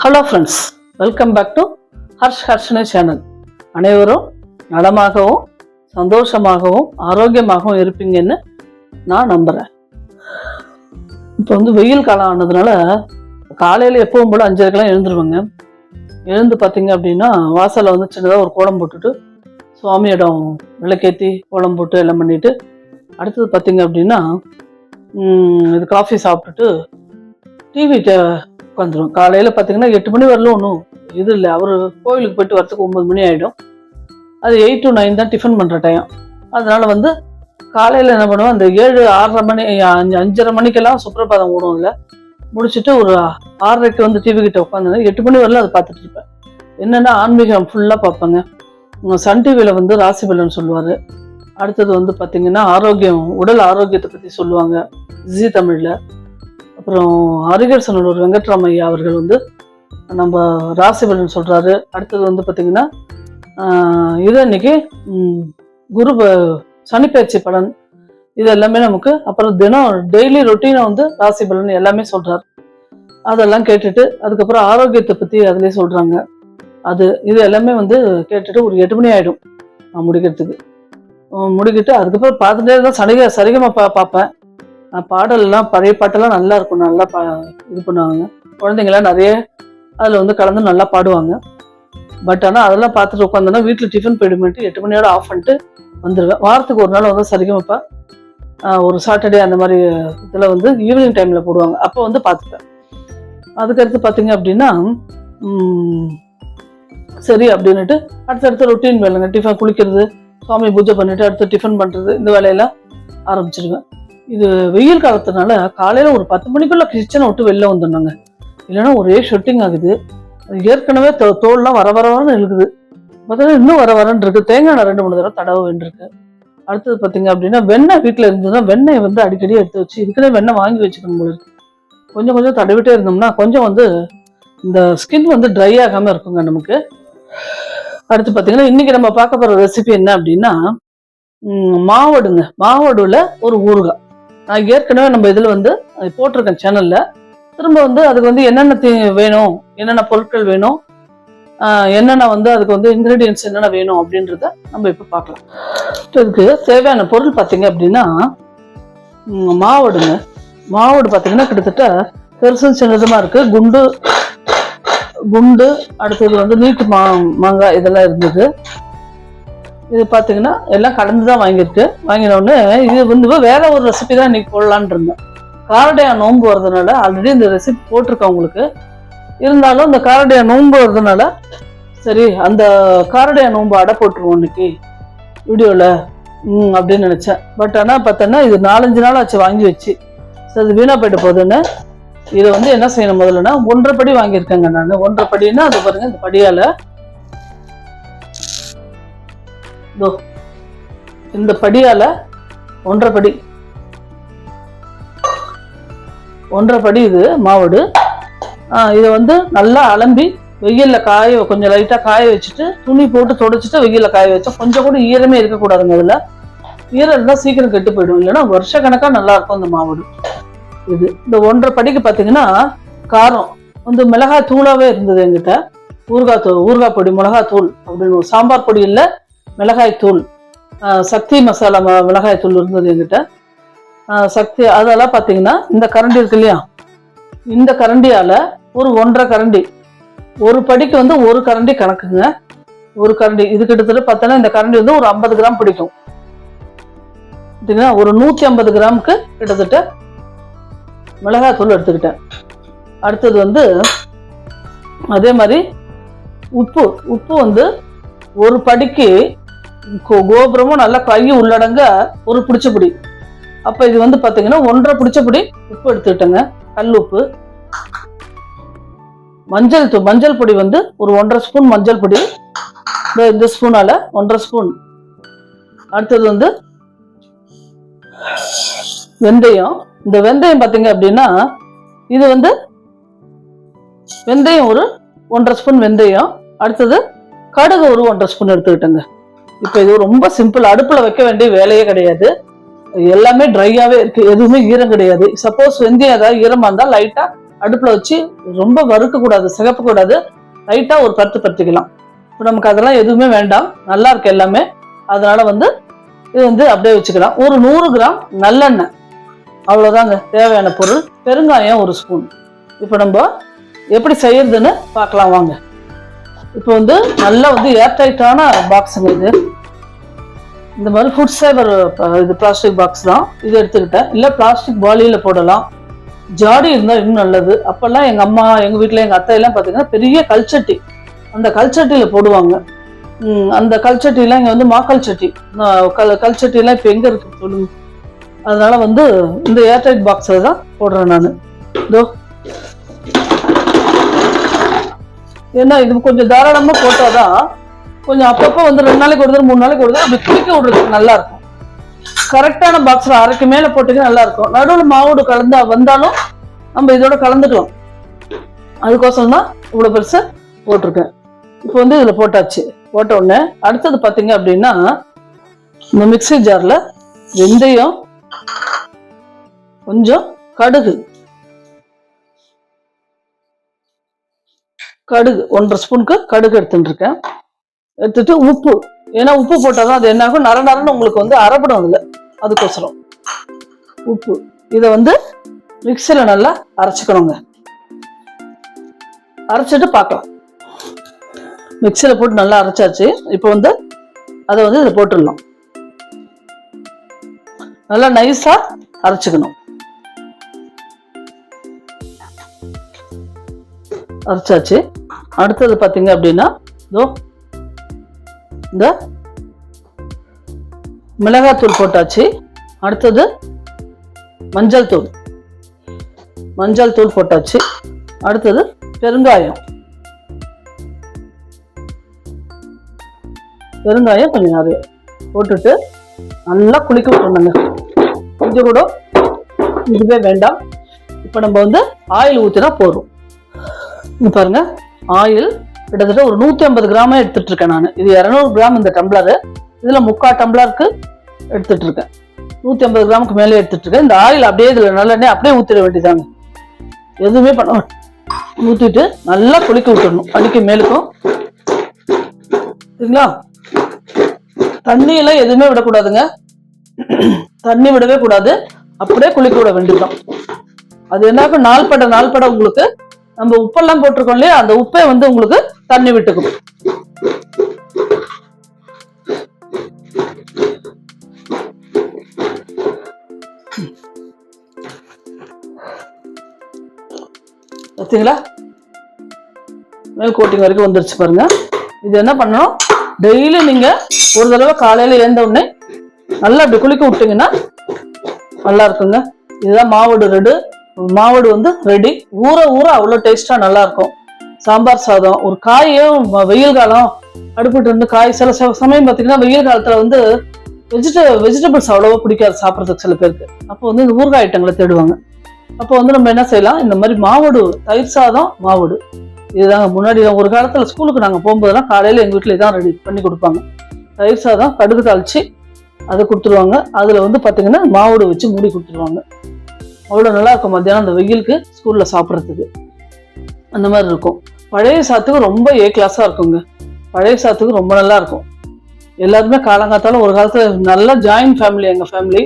Hello friends, welcome back to ஹர்ஷனே channel. அனைவரும் நலமாகவும் சந்தோஷமாகவும் ஆரோக்கியமாகவும் இருப்பீங்கன்னு நான் நம்புகிறேன். இப்போ வெயில் காலம் ஆனதுனால காலையில் எப்பவும் போல 5:30க்கெல்லாம் எழுந்துருவாங்க. எழுந்து பார்த்தீங்க அப்படின்னா வாசலில் சின்னதாக ஒரு கோலம் போட்டுட்டு சுவாமியிடம் விளக்கேற்றி கோலம் போட்டு எல்லாம் பண்ணிட்டு அடுத்தது பார்த்தீங்க அப்படின்னா இது காஃபி சாப்பிட்டுட்டு டிவி உட்காந்துரும். காலையில் பார்த்தீங்கன்னா 8 மணி வரலும் ஒன்றும் இது இல்லை. அவர் கோவிலுக்கு போயிட்டு வரத்துக்கு 9 மணி ஆகிடும். அது 8 to 9 தான் டிஃபன் பண்ணுற டைம். அதனால் காலையில் என்ன பண்ணுவேன், அந்த 7, 6:30 மணி 5:30 மணிக்கெல்லாம் சுப்ரபாதம் ஓடும். இல்லை முடிச்சுட்டு ஒரு 6:30க்கு டிவி கிட்ட உட்காந்து 8 மணி வரலாம் அதை பார்த்துட்டு இருப்பேன். என்னென்னா ஆன்மீகம் ஃபுல்லாக பார்ப்பேங்க. சன் டிவியில் ராசி பலன் சொல்லுவார். அடுத்தது பார்த்தீங்கன்னா ஆரோக்கியம், உடல் ஆரோக்கியத்தை பற்றி சொல்லுவாங்க ஜி தமிழில். அப்புறம் அருகர் சன்னூர் வெங்கட்ராமையா அவர்கள் நம்ம ராசி பலன் சொல்கிறாரு. அடுத்தது பார்த்தீங்கன்னா இது அன்னைக்கு குரு சனிப்பயிற்சி பலன், இது எல்லாமே நமக்கு. அப்புறம் தினம் டெய்லி ரொட்டீனை ராசி பலன் எல்லாமே சொல்கிறார். அதெல்லாம் கேட்டுட்டு அதுக்கப்புறம் ஆரோக்கியத்தை பற்றி அதிலே சொல்கிறாங்க. இது எல்லாமே கேட்டுட்டு ஒரு 8 மணி ஆகிடும் நான் முடிக்கிட்டு அதுக்கப்புறம் பார்த்துட்டே இருந்தால் சரிகமா பார்ப்பேன். பாடல்லாம் பழைய பாட்டெல்லாம் நல்லா இருக்கும். நல்லா இது பண்ணுவாங்க குழந்தைங்களாம் நிறைய அதில் கலந்து நல்லா பாடுவாங்க. பட் ஆனால் அதெல்லாம் பார்த்துட்டு உட்காந்தோன்னா வீட்டில் டிஃபன் போயிடுமேட்டு 8 மணியோட ஆஃப் பண்ணிட்டு வந்துடுவேன். வாரத்துக்கு ஒரு நாள் சரிகமாப்பா ஒரு சாட்டர்டே அந்த மாதிரி இதில் ஈவினிங் டைமில் போடுவாங்க. அப்போ பார்த்துப்பேன். அதுக்கடுத்து பார்த்தீங்க அப்படின்னா சரி அப்படின்னுட்டு அடுத்தடுத்த ரொட்டீன் வேலைங்க. டிஃபன் குளிக்கிறது, சுவாமி பூஜை பண்ணிட்டு அடுத்து டிஃபன் பண்ணுறது, இந்த வேலையெல்லாம் ஆரம்பிச்சிடுவேன். இது வெயில் காலத்தினால காலையில் ஒரு 10 மணிக்குள்ள கிச்சனை விட்டு வெளில வந்துடணுங்க. இல்லைன்னா ஒரே ஷொட்டிங் ஆகுது. ஏற்கனவே தோல்லாம் வரன்னு இருக்குது. பார்த்தா இன்னும் வரன்னு இருக்கு. தேங்காய் 2-3 தடவை தடவை வேண்டியிருக்கு. அடுத்தது பார்த்தீங்க அப்படின்னா வெண்ணெய் வீட்டில் இருந்ததுன்னா வெண்ணெய் அடிக்கடி எடுத்து வச்சு இதுக்குன்னே வெண்ணெய் வாங்கி வச்சுக்கணும் போல இருக்கு. கொஞ்சம் கொஞ்சம் தடவிட்டே இருந்தோம்னா கொஞ்சம் இந்த ஸ்கின் ட்ரை ஆகாமல் இருக்குங்க நமக்கு. அடுத்து பார்த்தீங்கன்னா இன்னைக்கு நம்ம பார்க்க போகிற ரெசிபி என்ன அப்படின்னா மாவடுங்க. மாவடுல ஒரு ஊறுகாய். நான் ஏற்கனவே நம்ம இதில் போட்டிருக்கேன் சேனல்ல. திரும்ப அதுக்கு என்னென்ன வேணும், என்னென்ன பொருட்கள் வேணும், என்னென்ன அதுக்கு இன்கிரீடியன்ஸ் என்னென்ன வேணும் அப்படின்றத நம்ம இப்போ பார்க்கலாம். இதுக்கு தேவையான பொருள் பார்த்தீங்க அப்படின்னா மாவடுங்க. மாவடு பார்த்தீங்கன்னா கிட்டத்தட்ட பெருசும் சின்னதுமா இருக்கு. குண்டு அடுத்தது நீட்டு மாங்காய் இதெல்லாம் இருந்தது. இது பார்த்தீங்கன்னா எல்லாம் கலந்து தான் வாங்கியிருக்கு. வாங்கினோடனே இது வேற ஒரு ரெசிபி தான் இன்னைக்கு போடலான் இருந்தேன். காரடையா நோன்பு வர்றதுனால ஆல்ரெடி இந்த ரெசிபி போட்டிருக்கேன் உங்களுக்கு. இருந்தாலும் இந்த காரடையா நோன்பு வர்றதுனால சரி அந்த காரடையா நோன்பு அடை போட்டுருவோம் இன்னைக்கு வீடியோவில் அப்படின்னு நினச்சேன். பட் ஆனால் பார்த்தோன்னா இது 4-5 நாள் ஆச்சு வாங்கி வச்சு. சரி அது வீணாக போயிட்டு போகுதுன்னு இதை என்ன செய்யணும் முதல்லன்னா 1.5 படி வாங்கியிருக்கேங்க நான். 1.5 படின்னா அது பாருங்க, இந்த படியால் இந்த படியால 1.5 படி இது மாவடு. இதை நல்லா அலம்பி வெயில்ல கொஞ்சம் லைட்டா காய வச்சுட்டு துணி போட்டு தொடச்சிட்டு வெயில்ல காய வச்சா கொஞ்சம் கூட ஈரமே இருக்கக்கூடாதுங்க. அதுல ஈரம் இருந்தா சீக்கிரம் கெட்டு போயிடும். இல்லைன்னா வருஷ கணக்கா நல்லா இருக்கும் இந்த மாவடு. இந்த 1.5 படிக்கு பாத்தீங்கன்னா காரம் மிளகாய் தூளாவே இருந்தது என்கிட்ட. ஊறுகாய் பொடி, மிளகாய் தூள் அப்படின்னு, சாம்பார் பொடி இல்லை மிளகாய் தூள், சக்தி மசாலா மிளகாய் தூள் இருந்தது என்கிட்ட. சக்தி அதெல்லாம் பார்த்தீங்கன்னா இந்த கரண்டி இருக்கு இல்லையா, இந்த கரண்டியால ஒரு 1.5 கரண்டி, ஒரு படிக்கு 1 கரண்டி கணக்குங்க. 1 கரண்டி இது கிட்டத்தட்ட பார்த்தோன்னா இந்த கரண்டி ஒரு 50 கிராம் பிடிக்கும். ஒரு 150 கிராமுக்கு கிட்டத்தட்ட மிளகாய் தூள் எடுத்துக்கிட்டேன். அடுத்தது அதே மாதிரி உப்பு ஒரு படிக்கு கோபுரமும் நல்லா கை உள்ளடங்க ஒரு பிடிச்சபடி. அப்ப இது பாத்தீங்கன்னா 1.5 பிடிச்சபடி உப்பு எடுத்துக்கிட்டேங்க. கல் உப்பு. மஞ்சள் பொடி ஒரு 1.5 ஸ்பூன் மஞ்சள் பொடி. இந்த ஸ்பூனால 1.5 ஸ்பூன். அடுத்தது வெந்தயம். இந்த வெந்தயம் பாத்தீங்க அப்படின்னா இது வெந்தயம் ஒரு 1.5 ஸ்பூன் வெந்தயம். அடுத்தது கடுகு ஒரு 1.5 ஸ்பூன் எடுத்துக்கிட்டேங்க. இப்போ இது ரொம்ப சிம்பிள். அடுப்புல வைக்க வேண்டிய வேலையே கிடையாது. எல்லாமே ட்ரையாவே இருக்கு, எதுவுமே ஈரம் கிடையாது. சப்போஸ் வெந்தயம் ஏதாவது ஈரமா இருந்தா லைட்டா அடுப்புல வச்சு ரொம்ப வறுக்க கூடாது, சிகப்ப கூடாது, லைட்டா ஒரு பருத்திக்கலாம். இப்போ நமக்கு அதெல்லாம் எதுவுமே வேண்டாம், நல்லா இருக்கு எல்லாமே. அதனால வந்து இது வந்து அப்படியே வச்சுக்கலாம். ஒரு 100 கிராம் நல்லெண்ணெய், அவ்வளவுதாங்க தேவையான பொருள். பெருங்காயம் 1 ஸ்பூன். இப்போ நம்ம எப்படி செய்யறதுன்னு பார்க்கலாம் வாங்க. இப்போ வந்து நல்லா வந்து ஏர்டைட்டான பாக்ஸுங்க இது. இந்த மாதிரி ஃபுட் சேவர் இது பிளாஸ்டிக் பாக்ஸ் தான் இது எடுத்துக்கிட்டேன். இல்லை பிளாஸ்டிக் பாலியில் போடலாம், ஜாடி இருந்தால் இன்னும் நல்லது. அப்போல்லாம் எங்கள் அம்மா, எங்கள் வீட்டில் எங்கள் அத்தையெல்லாம் பார்த்தீங்கன்னா பெரிய கல்ச்சட்டி, அந்த கல்ச்சட்டியில் போடுவாங்க. அந்த கல்ச்சட்டிலாம் இங்கே வந்து மாக்கல் சட்டி, கல்ச்சட்டிலாம் இப்போ எங்கே இருக்கு சொல்லுங்க. அதனால வந்து இந்த ஏர்டைட் பாக்ஸில் தான் போடுறேன் நான். இதோ ஏன்னா இது கொஞ்சம் தாராளமாக போட்டாதான் கொஞ்சம் அப்பப்போ வந்து 2 நாளைக்கு ஒரு தடவை 3 நாளைக்கு ஒரு தடவை அப்படி குளிக்க விடுறதுக்கு நல்லா இருக்கும். கரெக்டான பாக்ஸில் 1/2க்கு மேலே போட்டுக்க நல்லா இருக்கும். நடுவில் மாவோடு கலந்து வந்தாலும் நம்ம இதோட கலந்துக்கலாம். அதுக்கோசரம் தான் இவ்வளோ பெருசு போட்டிருக்கேன். இப்போ வந்து இதில் போட்டாச்சு. போட்ட உடனே அடுத்தது பார்த்தீங்க அப்படின்னா இந்த மிக்ஸி ஜாரில் வெந்தயம், கொஞ்சம் கடுகு 1.5 ஸ்பூனுக்கு கடுகு எடுத்துட்டு இருக்கேன். எடுத்துட்டு உப்பு, ஏன்னா உப்பு போட்டாதான் அது என்ன ஆகும், நரன்னு உங்களுக்கு வந்து அரைப்படும் அதில், அதுக்கோசரம் உப்பு. இதை வந்து மிக்சியில் நல்லா அரைச்சிக்கணுங்க. அரைச்சிட்டு பார்க்கலாம். மிக்சியில் போட்டு நல்லா அரைச்சாச்சு. இப்போ வந்து அதை வந்து இதில் போட்டுடலாம். நல்லா நைஸா அரைச்சிக்கணும். அரைச்சாச்சு. அடுத்தது பார்த்தீங்க அப்படின்னா இதோ இந்த மிளகாத்தூள் போட்டாச்சு. அடுத்தது மஞ்சள் தூள் போட்டாச்சு. அடுத்தது பெருங்காயம் கொஞ்சம் நிறைய போட்டுட்டு நல்லா குளிக்க விட்டுருங்க. கொஞ்சம் கூட இதுவே வேண்டாம். இப்போ நம்ம வந்து ஆயில் ஊற்றினா போதும். இது பாருங்க, ஆயில் கிட்டத்தட்ட ஒரு 150 கிராமே எடுத்துட்டு இருக்கேன் நான். இது 200 கிராம் இந்த டம்ளரு, இதுல 3/4 டம்ளருக்கு எடுத்துட்டு இருக்கேன். 150 கிராமுக்கு மேலே எடுத்துட்டு இருக்கேன். இந்த ஆயில் அப்படியே இதுல நல்லெண்ணெய் அப்படியே ஊற்றிட வேண்டியதாங்க, எதுவுமே பண்ண. ஊற்றிட்டு நல்லா குளிக்க விட்டுடணும், அடிக்க மேலுக்கும். சரிங்களா? தண்ணியெல்லாம் எதுவுமே விடக்கூடாதுங்க, தண்ணி விடவே கூடாது, அப்படியே குளிக்க விட வேண்டியதுதான். அது என்னாக்கும் நாள்பட உங்களுக்கு நம்ம உப்பெல்லாம் போட்டிருக்கோம் இல்லையா, அந்த உப்பே வந்து உங்களுக்கு தண்ணி விட்டுக்கும். பார்த்தீங்களா, மேல் கோட்டிங் வரைக்கும் வந்துருச்சு பாருங்க. இது என்ன பண்ணணும், டெய்லி நீங்க ஒரு தடவை காலையில எழுந்த உடனே நல்லா அப்படி குளிக்க விட்டீங்கன்னா நல்லா இருக்குங்க. இதுதான் மாவடு வந்து ரெடி. ஊற அவ்வளோ டேஸ்டா நல்லா இருக்கும். சாம்பார் சாதம், ஒரு காயும் வெயில் காலம் அடுப்பிட்டு இருந்து காய், சில சமயம் பார்த்தீங்கன்னா வெயில் காலத்துல வந்து வெஜிடபிள்ஸ் அவ்வளவா பிடிக்காது சாப்பிட்றதுக்கு சில பேருக்கு. அப்போ வந்து இந்த ஊறுகாய் ஐட்டங்களை தேடுவாங்க. அப்போ வந்து நம்ம என்ன செய்யலாம், இந்த மாதிரி மாவடு, தயிர் சாதம் மாவடு, இதுதாங்க. முன்னாடி ஒரு காலத்துல ஸ்கூலுக்கு நாங்கள் போகும்போதெல்லாம் காலையில எங்க வீட்டில் இதான் ரெடி பண்ணி கொடுப்பாங்க. தயிர் சாதம், கடுகு தாளிச்சு அதை கொடுத்துருவாங்க. அதுல வந்து பாத்தீங்கன்னா மாவடு வச்சு மூடி கொடுத்துருவாங்க. அவ்வளோ நல்லா இருக்கும். மத்தியானம் அந்த வெயிலுக்கு ஸ்கூல்ல சாப்பிட்றதுக்கு அந்த மாதிரி இருக்கும். பழைய சாத்துக்கு ரொம்ப கிளாஸா இருக்குங்க. பழைய சாத்துக்கு ரொம்ப நல்லா இருக்கும். எல்லாருமே காலங்காத்தாலும் ஒரு காலத்துல நல்லா ஜாயின்ட் ஃபேமிலி, எங்க ஃபேமிலி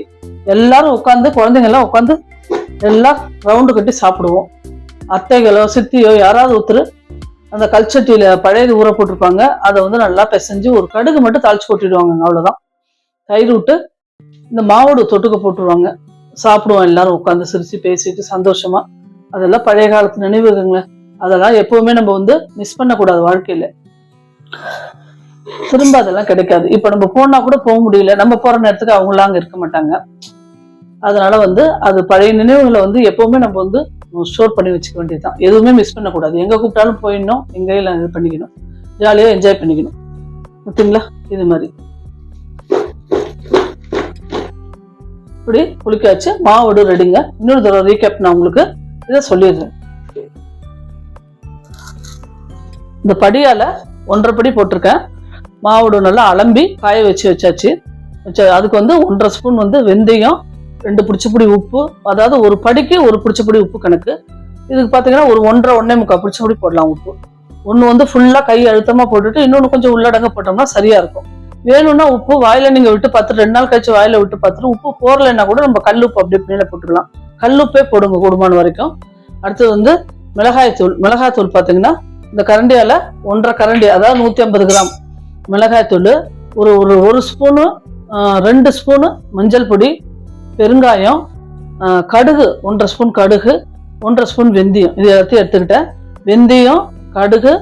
எல்லாரும் உட்காந்து, குழந்தைங்க எல்லாம் உட்காந்து எல்லாம் ரவுண்டு கட்டி சாப்பிடுவோம். அத்தைகளோ சித்தியோ யாராவது ஒருத்தர் அந்த கல்ச்சட்டியில பழையது ஊற போட்டிருப்பாங்க. அதை வந்து நல்லா பிசைஞ்சு ஒரு கடுகு மட்டும் தாளிச்சு கொட்டிடுவாங்க, அவ்வளவுதான். தயிர் விட்டு இந்த மாவோடு தொட்டுக்க போட்டுருவாங்க. சாப்பிடுவோம் எல்லாரும் உட்காந்து சிரிச்சு பேசிட்டு சந்தோஷமா. அதெல்லாம் பழைய காலத்து நினைவுகங்க. அதெல்லாம் எப்பவுமே நம்ம வந்து மிஸ் பண்ணக்கூடாது வாழ்க்கையில. திரும்ப அதெல்லாம் கிடைக்காது. இப்ப நம்ம போனா கூட போக முடியல, நம்ம போற நேரத்துக்கு அவங்களாம் அங்க இருக்க மாட்டாங்க. அதனால வந்து அது பழைய நினைவுகளை வந்து எப்பவுமே நம்ம வந்து ஸ்டோர் பண்ணி வச்சுக்க வேண்டியதுதான். எதுவுமே மிஸ் பண்ணக்கூடாது. எங்க கூப்பிட்டாலும் போயிடணும், எங்கேயும் இது பண்ணிக்கணும், ஜாலியா என்ஜாய் பண்ணிக்கணும். பார்த்தீங்களா, இது மாதிரி இப்படி குளிக்காச்சு. மாவோடு ரெடிங்க. இன்னொரு தடவை ரீகேப் நான் உங்களுக்கு இதை சொல்லிடுறேன். இந்த படியால 1.5 படி போட்டிருக்கேன். மாவோடு நல்லா அலம்பி காய வச்சாச்சு. அதுக்கு வந்து 1.5 ஸ்பூன் வந்து வெந்தயம், 2 பிடிச்சப்பொடி உப்பு, அதாவது ஒரு படிக்கு 1 பிடிச்சப்பொடி உப்பு கணக்கு. இதுக்கு பார்த்தீங்கன்னா ஒரு 1.5 பிடிச்சபடி போடலாம் உப்பு. ஒன்று வந்து ஃபுல்லாக கை அழுத்தமாக போட்டுட்டு இன்னொன்று கொஞ்சம் உள்ளடங்க போட்டோம்னா சரியா இருக்கும். வேணும்னா உப்பு வாயில நீங்க விட்டு பார்த்துட்டு 2 நாள் கழிச்சு வாயில விட்டு பார்த்துட்டு உப்பு போறலைன்னா கூட நம்ம கல் உப்பு அப்படியே மேலே போட்டுக்கலாம். கல்லுப்பே போடுங்க கூடுமான வரைக்கும். அடுத்தது வந்து மிளகாய்த்தூள். மிளகாய்த்தூள் பார்த்தீங்கன்னா இந்த கரண்டியால 1.5 கரண்டி, அதாவது 150 கிராம் மிளகாய்த்தூள், ஒரு ஸ்பூனு, 2 ஸ்பூனு மஞ்சள் பொடி, பெருங்காயம், கடுகு 1.5 ஸ்பூன் கடுகு, 1.5 ஸ்பூன் வெந்தயம். இது எல்லாத்தையும் எடுத்துக்கிட்டேன். வெந்தயம், கடுகு,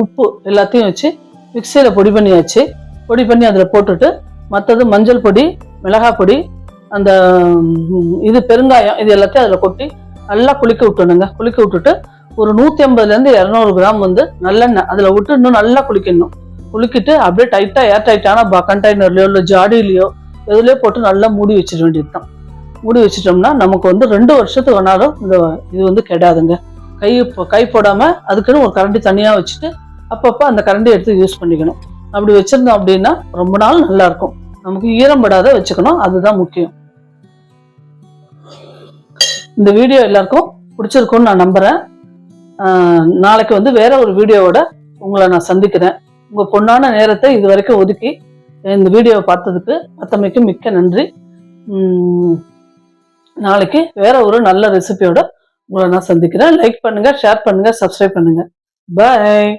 உப்பு எல்லாத்தையும் வச்சு மிக்சியில் பொடி பண்ணியாச்சு. பொடி பண்ணி அதில் போட்டுட்டு மற்றது மஞ்சள் பொடி, மிளகாய் பொடி, அந்த இது பெருங்காயம், இது எல்லாத்தையும் அதில் கொட்டி நல்லா குளிக்க விட்டுணுங்க. குளிக்க விட்டுட்டு ஒரு 150 to 200 கிராம் வந்து நல்லெண்ணெய் அதில் விட்டு இன்னும் நல்லா குளிக்கணும். குளிக்கிட்டு அப்படியே டைட்டாக ஏர் டைட்டான கண்டெய்னர்லையோ இல்லை ஜாடியிலையோ எதுலேயோ போட்டு நல்லா மூடி வச்சிட வேண்டியது தான். மூடி வச்சிட்டோம்னா நமக்கு வந்து 2 வருஷத்துக்கு வேணாலும் இது வந்து கெடாதுங்க. கை போடாமல் அதுக்குன்னு ஒரு கரண்டி தனியாக வச்சுட்டு அப்பப்போ அந்த கரண்டி எடுத்து யூஸ் பண்ணிக்கணும். அப்படி வச்சிருந்தோம் அப்படின்னா ரொம்ப நாள் நல்லா இருக்கும். நமக்கு ஈரம் படாத வச்சுக்கணும், அதுதான் முக்கியம். இந்த வீடியோ எல்லாருக்கும் பிடிச்சிருக்கும்னு நான் நம்புறேன். நாளைக்கு வந்து வேற ஒரு வீடியோவோட உங்களை நான் சந்திக்கிறேன். உங்க பொண்ணான நேரத்தை இது வரைக்கும் ஒதுக்கி இந்த வீடியோவை பார்த்ததுக்கு அத்தமைக்கு மிக்க நன்றி. நாளைக்கு வேற ஒரு நல்ல ரெசிபியோட உங்களை நான் சந்திக்கிறேன். லைக் பண்ணுங்க, ஷேர் பண்ணுங்க, சப்ஸ்கிரைப் பண்ணுங்க. பாய்.